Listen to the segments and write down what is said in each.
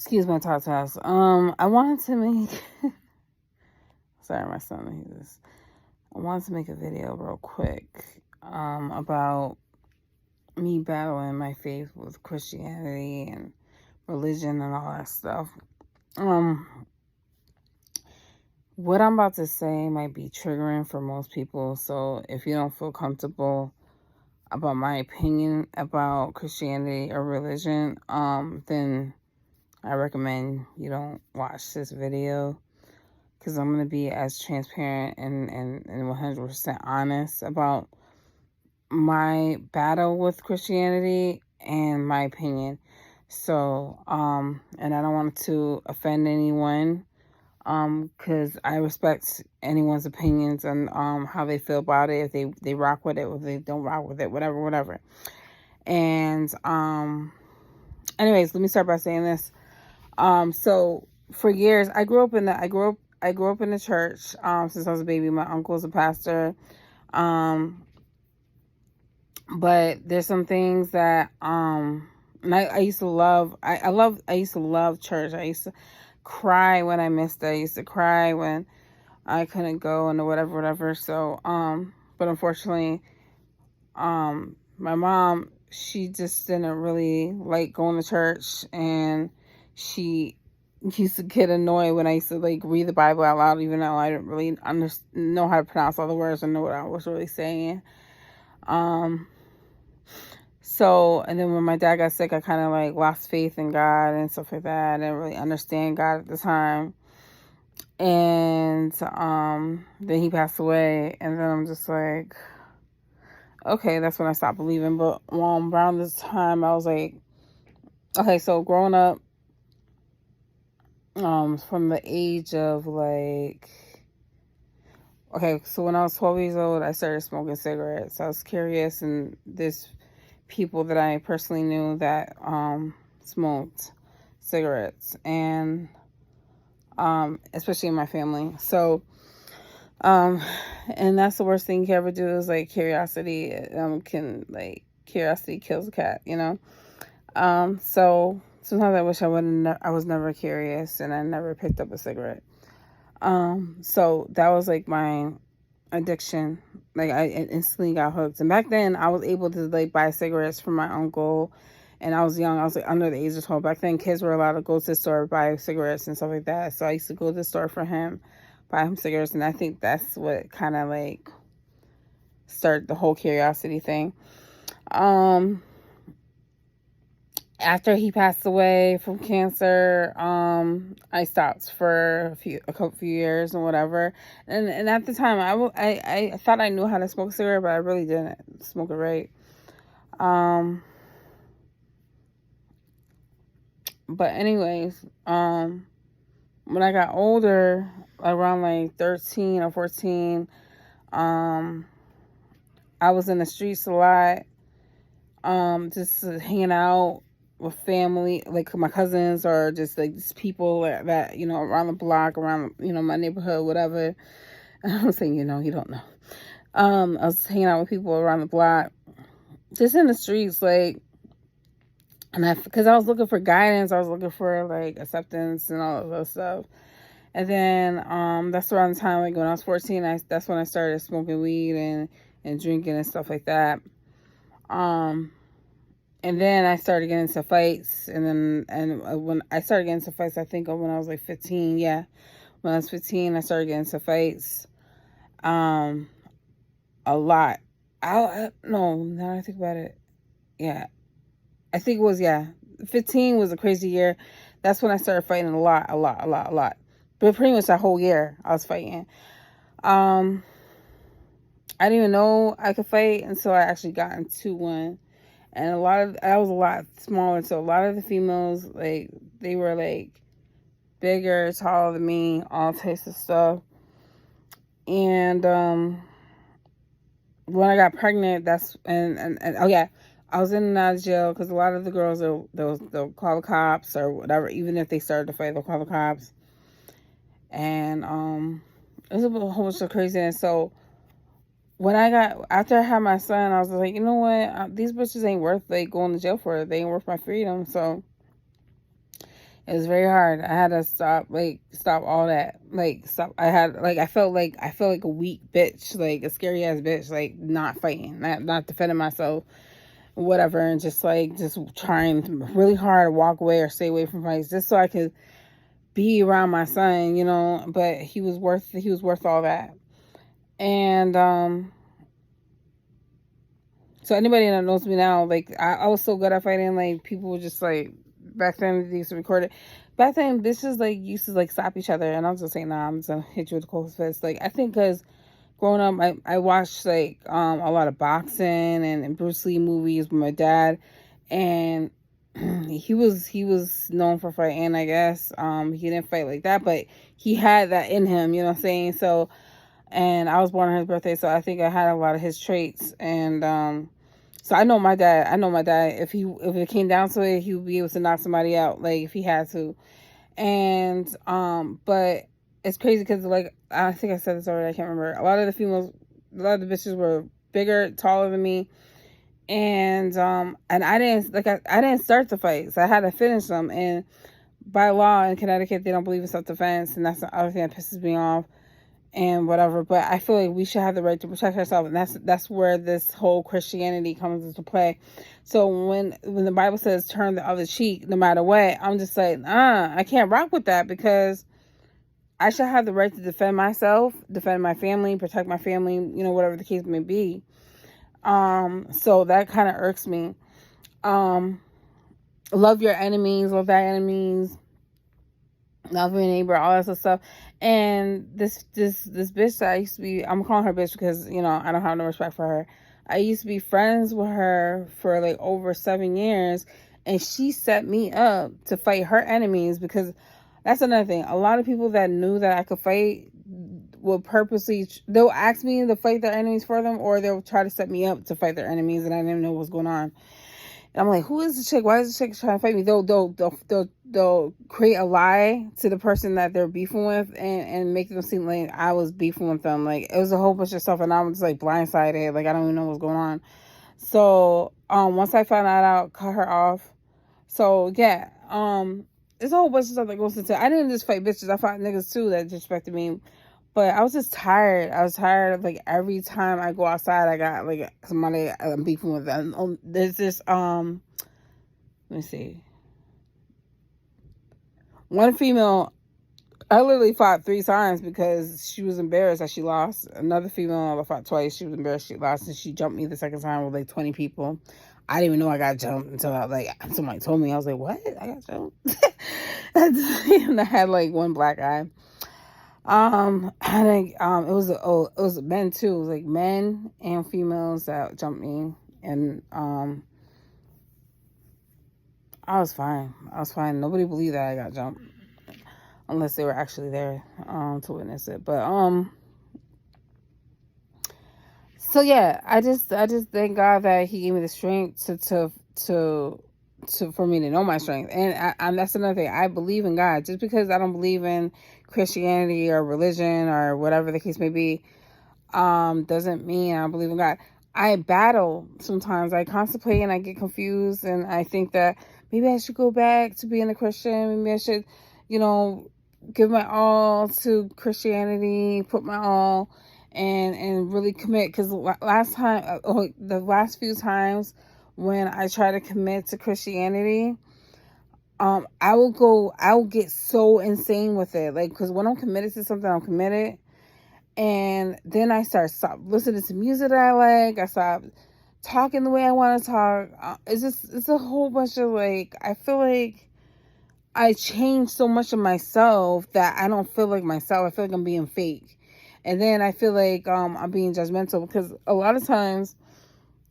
Excuse my tatas. I wanted to make sorry, my son hears this. I wanted to make a video real quick about me battling my faith with Christianity and religion and all that stuff. What I'm about to say might be triggering for most people, so if you don't feel comfortable about my opinion about Christianity or religion, then I recommend you don't watch this video, because I'm going to be as transparent and 100% honest about my battle with Christianity and my opinion. So, and I don't want to offend anyone, because I respect anyone's opinions and how they feel about it, if they rock with it or they don't rock with it, whatever. And anyways, let me start by saying this. So for years, I grew up in the church since I was a baby. My uncle was a pastor. But there's some things that and I used to love. I used to love church. I used to cry when I missed it. I used to cry when I couldn't go and whatever. So but unfortunately, my mom, she just didn't really like going to church, and she used to get annoyed when I used to like read the Bible out loud, even though I didn't really know how to pronounce all the words or know what I was really saying. So, and then when my dad got sick, I kind of like lost faith in God and stuff like that. I didn't really understand God at the time. And then he passed away, and then I'm just like, okay, that's when I stopped believing. But around this time, I was like, okay, so growing up, from the age of like, okay, so when I was 12 years old, I started smoking cigarettes. I was curious, and there's people that I personally knew that smoked cigarettes, and especially in my family. So, and that's the worst thing you can ever do, is like curiosity. Curiosity kills a cat, you know. So sometimes I wish I was never curious, and I never picked up a cigarette. So that was like my addiction. Like I instantly got hooked. And back then I was able to like buy cigarettes from my uncle, and I was young. I was like under the age of 12. Back then kids were allowed to go to the store, buy cigarettes and stuff like that. So I used to go to the store for him, buy him cigarettes, and I think that's what kind of like started the whole curiosity thing. After he passed away from cancer, I stopped for a couple few years and whatever. And at the time, I thought I knew how to smoke a cigarette, but I really didn't smoke it right. But anyways, when I got older, around like 13 or 14, I was in the streets a lot, just hanging out with family, like my cousins, or just like just people that you know, around the block, around, you know, my neighborhood, whatever. I'm saying, you know, you don't know. I was hanging out with people around the block, just in the streets, like, and because I was looking for guidance, I was looking for like acceptance and all of that stuff. And then that's around the time, like when I was 14, that's when I started smoking weed and drinking and stuff like that. And then I started getting into fights, and when I started getting into fights, I think when I was like 15, yeah. When I was 15, I started getting into fights, a lot. No, now I think about it, yeah. I think it was, 15 was a crazy year. That's when I started fighting a lot. But pretty much that whole year, I was fighting. I didn't even know I could fight until I actually got into one. And I was a lot smaller, so a lot of the females, like, they were, like, bigger, taller than me, all types of stuff. And, when I got pregnant, oh yeah, I was in and out of jail, because a lot of the girls, they'll call the cops or whatever. Even if they started to fight, they'll call the cops. And, it was a whole bunch of craziness. So, after I had my son, I was like, you know what? These bitches ain't worth like going to jail for. They ain't worth my freedom. So, It was very hard. I had to stop all that. Stop. I felt like a weak bitch, like a scary ass bitch, like not fighting, not defending myself, whatever, and just trying really hard to walk away or stay away from fights, just so I could be around my son, But he was worth all that. And so anybody that knows me now, like I was so good at fighting, like people were just like back then they used to record it. Back then bitches like used to like stop each other, and I was just saying, nah, I'm just gonna hit you with the cold fist. Like I think because growing up, I watched like a lot of boxing and Bruce Lee movies with my dad, and he was known for fighting, I guess. He didn't fight like that, but he had that in him, you know what I'm saying? So, and I was born on his birthday, so I think I had a lot of his traits. And so I know my dad. If it came down to it, he would be able to knock somebody out, like if he had to. And but it's crazy because like I think I said this already. I can't remember. A lot of the bitches were bigger, taller than me, and I didn't start the fights. I had to finish them, and by law in Connecticut they don't believe in self defense, and that's the other thing that pisses me off and whatever. But I feel like we should have the right to protect ourselves, and that's where this whole Christianity comes into play. So when the Bible says turn the other cheek, no matter what, I'm just like, I can't rock with that, because I should have the right to defend myself, defend my family, protect my family, whatever the case may be. So that kind of irks me. Love your enemies, love thy enemies, love your neighbor, all that sort of stuff. And this bitch that I used to be, I'm calling her bitch because, I don't have no respect for her. I used to be friends with her for like over 7 years, and she set me up to fight her enemies, because that's another thing. A lot of people that knew that I could fight will they'll ask me to fight their enemies for them, or they'll try to set me up to fight their enemies, and I didn't know what's going on. And I'm like, who is this chick? Why is this chick trying to fight me? They'll create a lie to the person that they're beefing with, and make them seem like I was beefing with them. Like, it was a whole bunch of stuff, and I was just like blindsided. Like, I don't even know what's going on. So, once I found that out, cut her off. So yeah, there's a whole bunch of stuff that goes into it. I didn't just fight bitches. I fought niggas too that disrespected me. But I was just tired. I was tired of like every time I go outside, I got like somebody I'm beefing with. And there's this let me see. One female, I literally fought 3 times because she was embarrassed that she lost. Another female I fought twice. She was embarrassed she lost, and she jumped me the second time with like 20 people. I didn't even know I got jumped until somebody told me. I was like, what? I got jumped? And I had like one black eye. I think it was men too. It was like men and females that jumped me, and I was fine. Nobody believed that I got jumped, unless they were actually there to witness it. But so yeah, I just thank God that He gave me the strength to for me to know my strength. And that's another thing. I believe in God. Just because I don't believe in Christianity or religion or whatever the case may be, doesn't mean I don't believe in God. I battle sometimes. I contemplate and I get confused, and I think that maybe I should go back to being a Christian. Maybe I should, give my all to Christianity, put my all, and really commit. Because the last few times when I try to commit to Christianity, I will get so insane with it. Like, because when I'm committed to something, I'm committed. And then I stop listening to music that I like. I stop talking the way I want to talk. It's a whole bunch of like, I feel like I changed so much of myself that I don't feel like myself. I feel like I'm being fake. And then I feel like I'm being judgmental, because a lot of times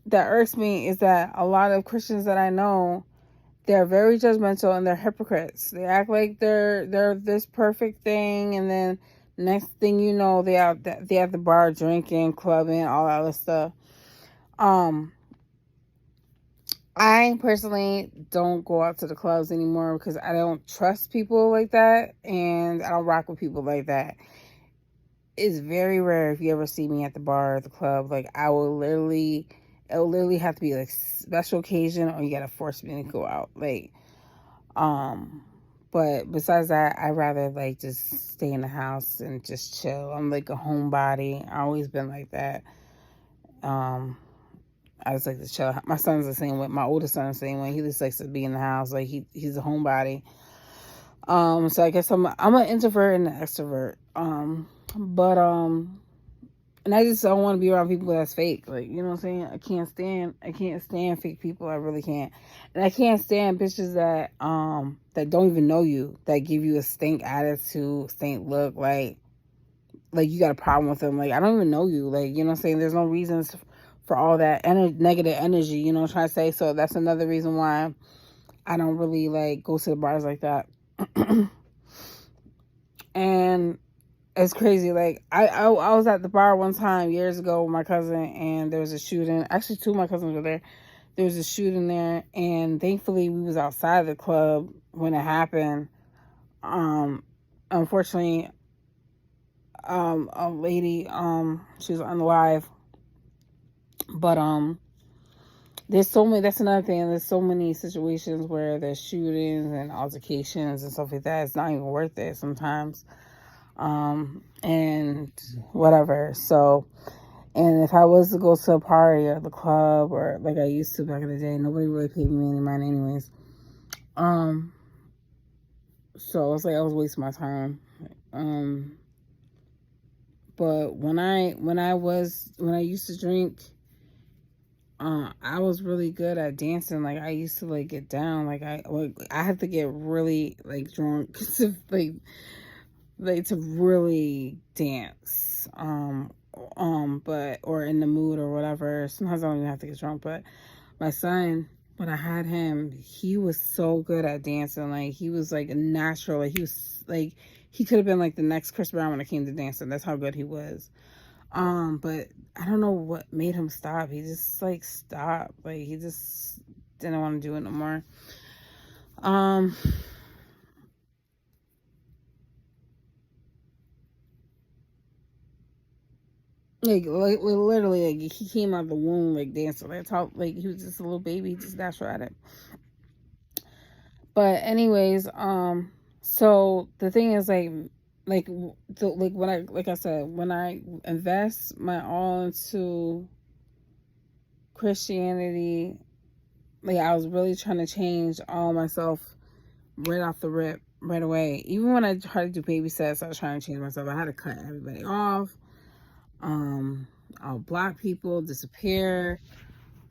that irks me is that a lot of Christians that I know, they're very judgmental and they're hypocrites. They act like they're this perfect thing, and then next thing you know, they at the bar drinking, clubbing, all that other stuff. I personally don't go out to the clubs anymore because I don't trust people like that, and I don't rock with people like that. It's very rare if you ever see me at the bar or the club. Like, it'll literally have to be like special occasion, or you gotta force me to go out. Like, But besides that, I rather like just stay in the house and just chill. I'm like a homebody. I always been like that. Um, I just like to chill. My son's the same way. My oldest son's the same way. He just likes to be in the house. Like he's a homebody. So I guess I'm an introvert and an extrovert. But and I just don't want to be around people that's fake. Like, you know what I'm saying? I can't stand fake people. I really can't. And I can't stand bitches that don't even know you, that give you a stink attitude, stink look, like you got a problem with them. Like, I don't even know you. Like, you know what I'm saying? There's no reasons for all that negative energy, you know what I'm trying to say? So that's another reason why I don't really like go to the bars like that. And it's crazy. Like I was at the bar one time years ago with my cousin, and there was a shooting. Actually, two of my cousins were there. There was a shooting there, and thankfully we was outside the club when it happened. Unfortunately, a lady, she was unalive. But there's so many. That's another thing. There's so many situations where there's shootings and altercations and stuff like that. It's not even worth it sometimes. And whatever. So, and if I was to go to a party or the club or like I used to back in the day, nobody really paid me any mind anyways. So it's like I was wasting my time. But when I used to drink, I was really good at dancing. Like I used to like get down. Like I had to get really like drunk to to really dance. But or in the mood or whatever. Sometimes I don't even have to get drunk. But my son, when I had him, he was so good at dancing. Like he was like a natural. Like he was like he could have been like the next Chris Brown when it came to dancing. That's how good he was. But I don't know what made him stop. He just like stopped. Like he just didn't want to do it no more. Like literally, like he came out of the womb like dancing. That's how like he was just a little baby, just natural at it. But anyways, so the thing is like when I like I said, when I invest my all into Christianity, like I was really trying to change all myself right off the rip, right away. Even when I tried to do baby steps, I was trying to change myself. I had to cut everybody off. I'll block people, disappear,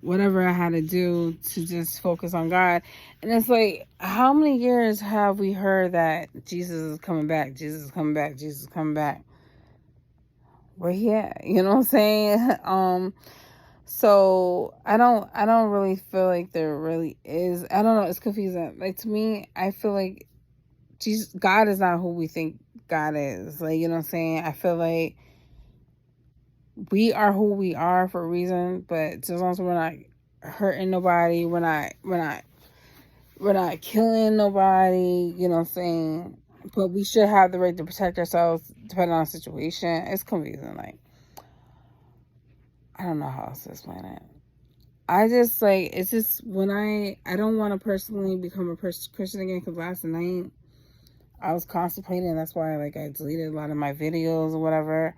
whatever I had to do to just focus on God. And it's like, how many years have we heard that Jesus is coming back? Jesus is coming back. Jesus is coming back. Where he at? You know what I'm saying? So I don't really feel like there really is. I don't know. It's confusing. Like to me, I feel like Jesus, God is not who we think God is. Like, you know what I'm saying? I feel like we are who we are for a reason, but just as long as we're not hurting nobody, we're not killing nobody, you know what I'm saying? But we should have the right to protect ourselves depending on the situation. It's confusing. Like, I don't know how else to explain it. I just like, it's just when I don't want to personally become a Christian again, because last night I was constipated, and that's why like I deleted a lot of my videos or whatever.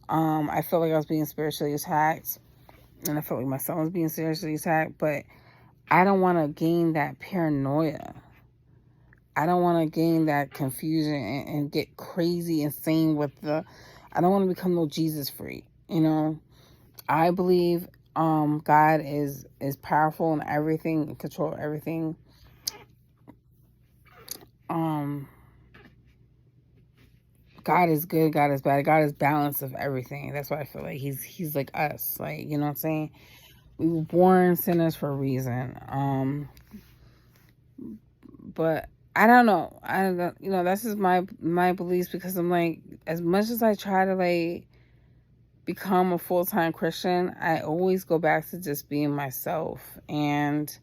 I felt like I was being spiritually attacked, and I felt like my son was being spiritually attacked, but I don't want to gain that paranoia. I don't want to gain that confusion and get crazy insane with I don't want to become no Jesus freak, you know? I believe God is powerful in everything and control everything. Um God is good, God is bad, God is balance of everything. That's why I feel like he's like us. Like, you know what I'm saying? We were born sinners for a reason. But I don't know. I don't, you know, that's just my beliefs, because I'm like, as much as I try to like become a full-time Christian, I always go back to just being myself. And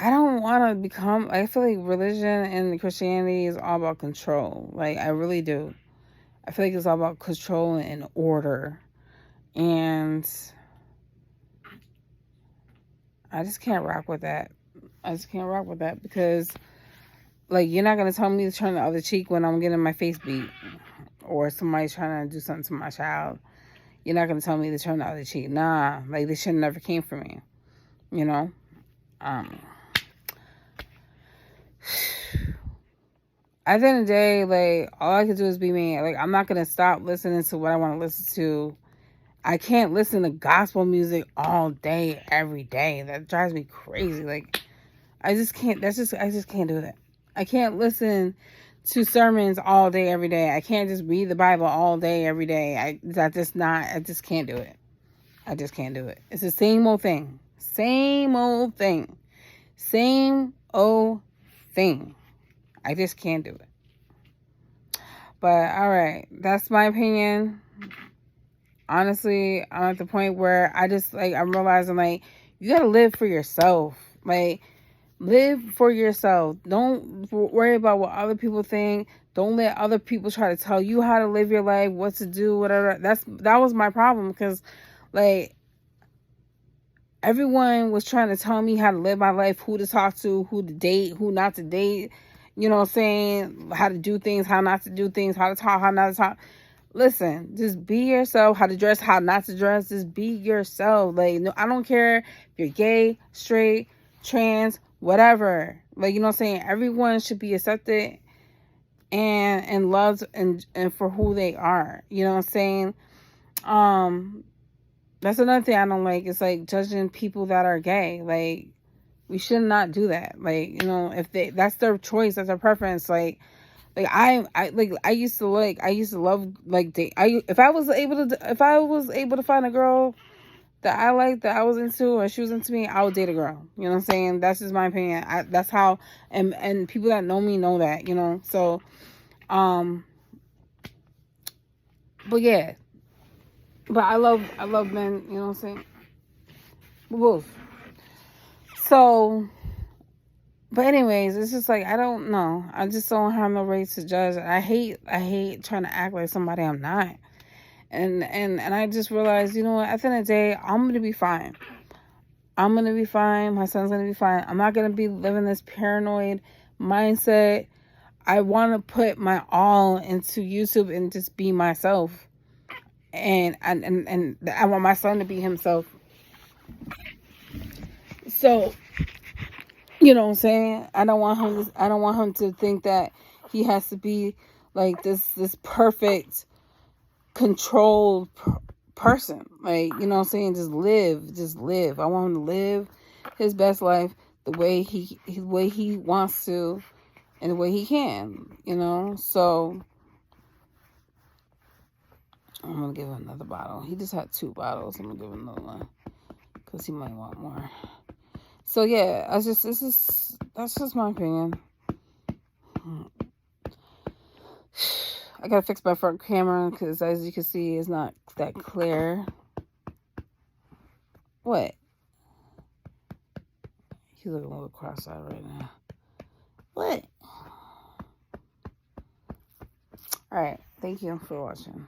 I don't want to become, I feel like religion and Christianity is all about control. Like, I really do. I feel like it's all about control and order. And I just can't rock with that. I just can't rock with that because, like, you're not gonna tell me to turn the other cheek when I'm getting my face beat or somebody's trying to do something to my child. You're not gonna tell me to turn the other cheek. Nah, like this shit never came from me. You know. At the end of the day, like, all I can do is be me. Like, I'm not gonna stop listening to what I want to listen to. I can't listen to gospel music all day, every day. That drives me crazy. Like, I just can't. I just can't do that. I can't listen to sermons all day, every day. I can't just read the Bible all day, every day. I just can't do it. I just can't do it. It's the same old thing. Same old thing. Same old thing. I just can't do it. But, alright. That's my opinion. Honestly, I'm at the point where I'm realizing, like, you gotta live for yourself. Like, live for yourself. Don't worry about what other people think. Don't let other people try to tell you how to live your life, what to do, whatever. That was my problem because, like, everyone was trying to tell me how to live my life, who to talk to, who to date, who not to date. You know what I'm saying? How to do things, how not to do things, how to talk, how not to talk. Listen, just be yourself. How to dress, how not to dress. Just be yourself. Like, no, I don't care if you're gay, straight, trans, whatever. Like, you know what I'm saying? Everyone should be accepted and loved and for who they are. You know what I'm saying? That's another thing I don't like. It's like judging people that are gay. Like, we should not do that. Like, you know, if that's their choice, that's their preference. I used to love like date. If I was able to find a girl that I liked, that I was into, and she was into me, I would date a girl. You know what I'm saying? That's just my opinion. That's how, and people that know me know that. You know, so, but yeah, but I love men. You know what I'm saying? Both. So, but anyways, it's just like, I don't know. I just don't have no right to judge. I hate trying to act like somebody I'm not. And I just realized, you know what, at the end of the day, I'm gonna be fine. I'm gonna be fine. My son's gonna be fine. I'm not gonna be living this paranoid mindset. I want to put my all into YouTube and just be myself. And I want my son to be himself. So, you know what I'm saying? I don't want him to think that he has to be like this perfect controlled person. Like, you know what I'm saying? Just live. I want him to live his best life the way he wants to and the way he can, you know? So I'm going to give him another bottle. He just had 2 bottles. I'm going to give him another one because he might want more. So yeah, that's just my opinion. I gotta fix my front camera because, as you can see, it's not that clear. What? He's looking a little cross-eyed right now. What? Alright, thank you for watching.